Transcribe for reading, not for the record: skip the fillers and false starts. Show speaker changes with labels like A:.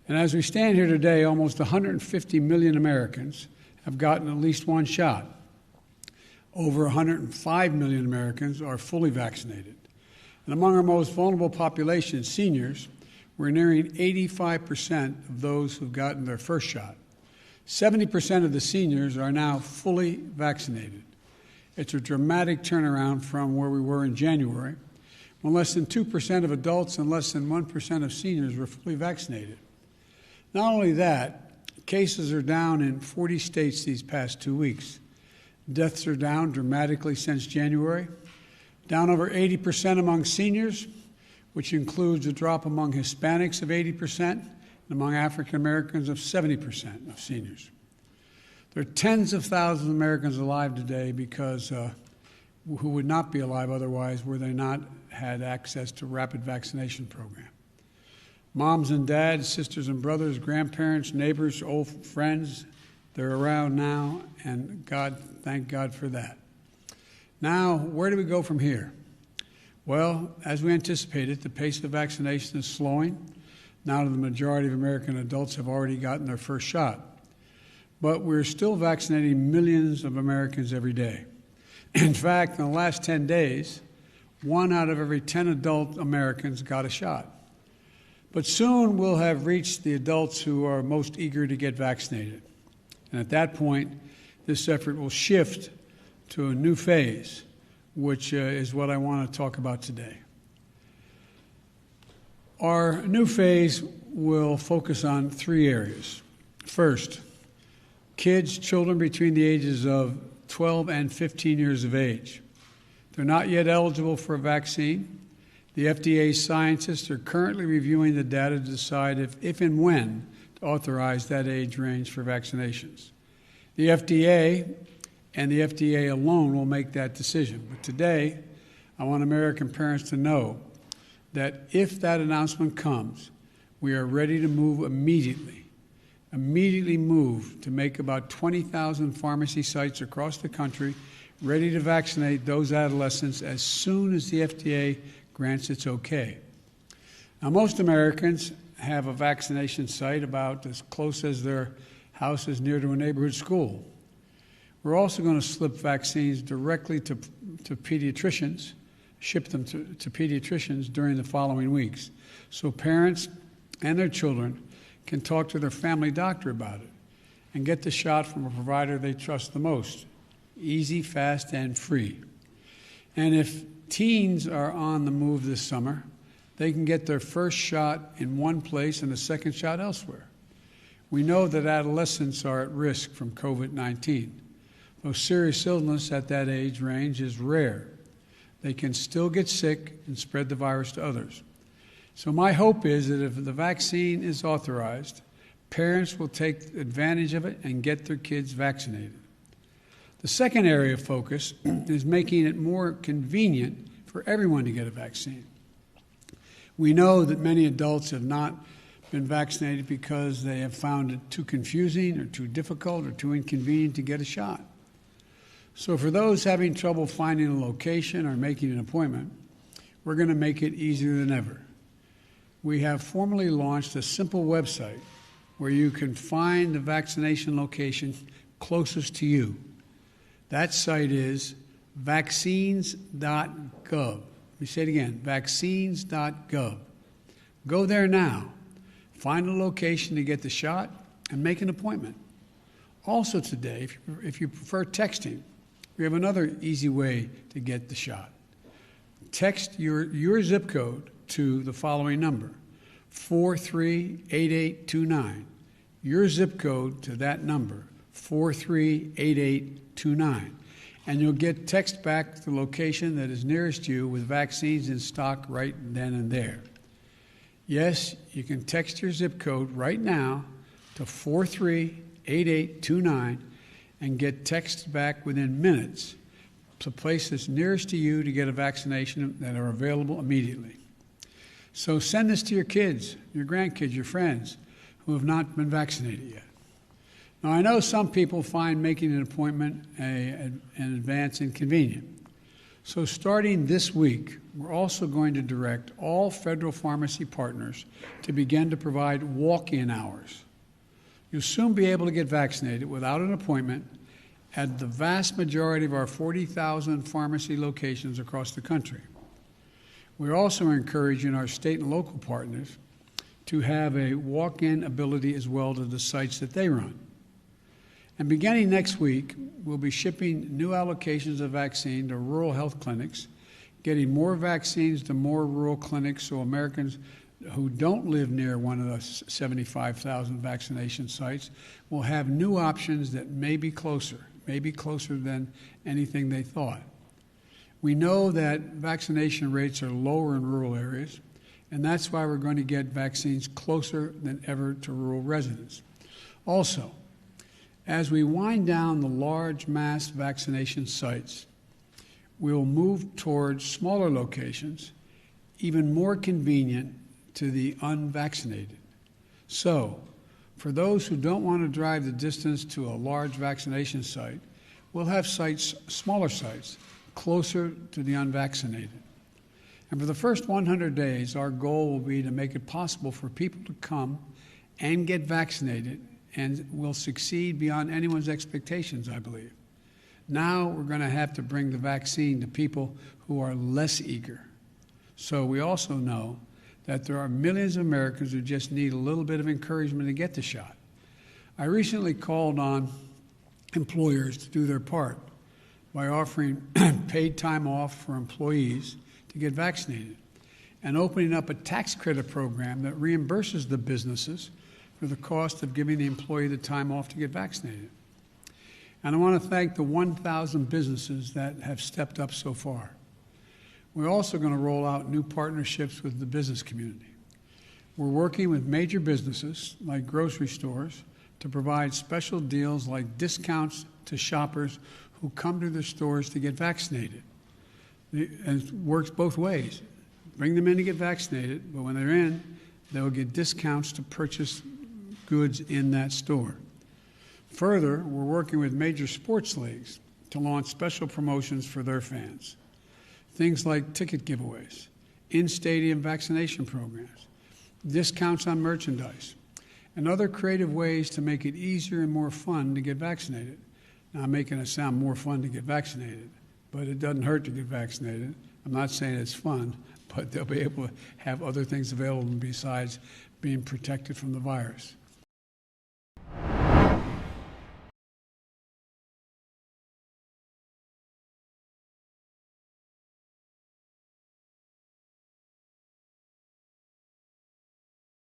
A: And as we stand here today, almost 150 million Americans have gotten at least one shot. Over 105 million Americans are fully vaccinated. And among our most vulnerable populations, seniors, we're nearing 85% of those who've gotten their first shot. 70% of the seniors are now fully vaccinated. It's a dramatic turnaround from where we were in January, when less than 2% of adults and less than 1% of seniors were fully vaccinated. Not only that, cases are down in 40 states these past 2 weeks. Deaths are down dramatically since January, down over 80% among seniors, which includes a drop among Hispanics of 80% and among African Americans of 70% of seniors. There are tens of thousands of Americans alive today because who would not be alive otherwise were they not had access to rapid vaccination program. Moms and dads, sisters and brothers, grandparents, neighbors, old friends, they're around now, and thank God for that. Now, where do we go from here? Well, as we anticipated, the pace of vaccination is slowing now that the majority of American adults have already gotten their first shot. But we're still vaccinating millions of Americans every day. In fact, in the last 10 days, 1 out of every 10 adult Americans got a shot. But soon we'll have reached the adults who are most eager to get vaccinated. And at that point, this effort will shift to a new phase, which is what I want to talk about today. Our new phase will focus on 3 areas. First, children between the ages of 12 and 15 years of age. They're not yet eligible for a vaccine. The FDA scientists are currently reviewing the data to decide if and when to authorize that age range for vaccinations. The FDA and the FDA alone will make that decision. But today, I want American parents to know that if that announcement comes, we are ready to move immediately move to make about 20,000 pharmacy sites across the country ready to vaccinate those adolescents as soon as the FDA grants its okay. Now, most Americans have a vaccination site about as close as their house is near to a neighborhood school. We're also going to slip vaccines directly to pediatricians, ship them to pediatricians during the following weeks, so parents and their children can talk to their family doctor about it and get the shot from a provider they trust the most. Easy, fast, and free. And if teens are on the move this summer, they can get their first shot in one place and a second shot elsewhere. We know that adolescents are at risk from COVID-19. Though serious illness at that age range is rare, they can still get sick and spread the virus to others. So my hope is that if the vaccine is authorized, parents will take advantage of it and get their kids vaccinated. The second area of focus is making it more convenient for everyone to get a vaccine. We know that many adults have not been vaccinated because they have found it too confusing or too difficult or too inconvenient to get a shot. So for those having trouble finding a location or making an appointment, we're going to make it easier than ever. We have formally launched a simple website where you can find the vaccination location closest to you. That site is vaccines.gov. Let me say it again, vaccines.gov. Go there now, find a location to get the shot, and make an appointment. Also today, if you prefer texting, we have another easy way to get the shot. Text your zip code to the following number, 438829. Your zip code to that number, 438829. And you'll get text back the location that is nearest you with vaccines in stock right then and there. Yes, you can text your zip code right now to 438829 and get text back within minutes to places nearest to you to get a vaccination that are available immediately. So send this to your kids, your grandkids, your friends who have not been vaccinated yet. Now, I know some people find making an appointment in advance inconvenient. So starting this week, we're also going to direct all federal pharmacy partners to begin to provide walk-in hours. You'll soon be able to get vaccinated without an appointment at the vast majority of our 40,000 pharmacy locations across the country. We're also encouraging our state and local partners to have a walk-in ability as well to the sites that they run. And beginning next week, we'll be shipping new allocations of vaccine to rural health clinics, getting more vaccines to more rural clinics so Americans who don't live near one of the 75,000 vaccination sites will have new options that may be closer than anything they thought. We know that vaccination rates are lower in rural areas, and that's why we're going to get vaccines closer than ever to rural residents. Also, as we wind down the large mass vaccination sites, we'll move towards smaller locations, even more convenient to the unvaccinated. So, for those who don't want to drive the distance to a large vaccination site, we'll have smaller sites, closer to the unvaccinated. And for the first 100 days, our goal will be to make it possible for people to come and get vaccinated, and will succeed beyond anyone's expectations, I believe. Now we're going to have to bring the vaccine to people who are less eager. So we also know that there are millions of Americans who just need a little bit of encouragement to get the shot. I recently called on employers to do their part by offering paid time off for employees to get vaccinated and opening up a tax credit program that reimburses the businesses for the cost of giving the employee the time off to get vaccinated. And I want to thank the 1,000 businesses that have stepped up so far. We're also going to roll out new partnerships with the business community. We're working with major businesses like grocery stores to provide special deals like discounts to shoppers who come to their stores to get vaccinated. And it works both ways. Bring them in to get vaccinated, but when they're in, they'll get discounts to purchase goods in that store. Further, we're working with major sports leagues to launch special promotions for their fans. Things like ticket giveaways, in-stadium vaccination programs, discounts on merchandise, and other creative ways to make it easier and more fun to get vaccinated. Now, I'm making it sound more fun to get vaccinated, but it doesn't hurt to get vaccinated. I'm not saying it's fun, but they'll be able to have other things available besides being protected from the virus.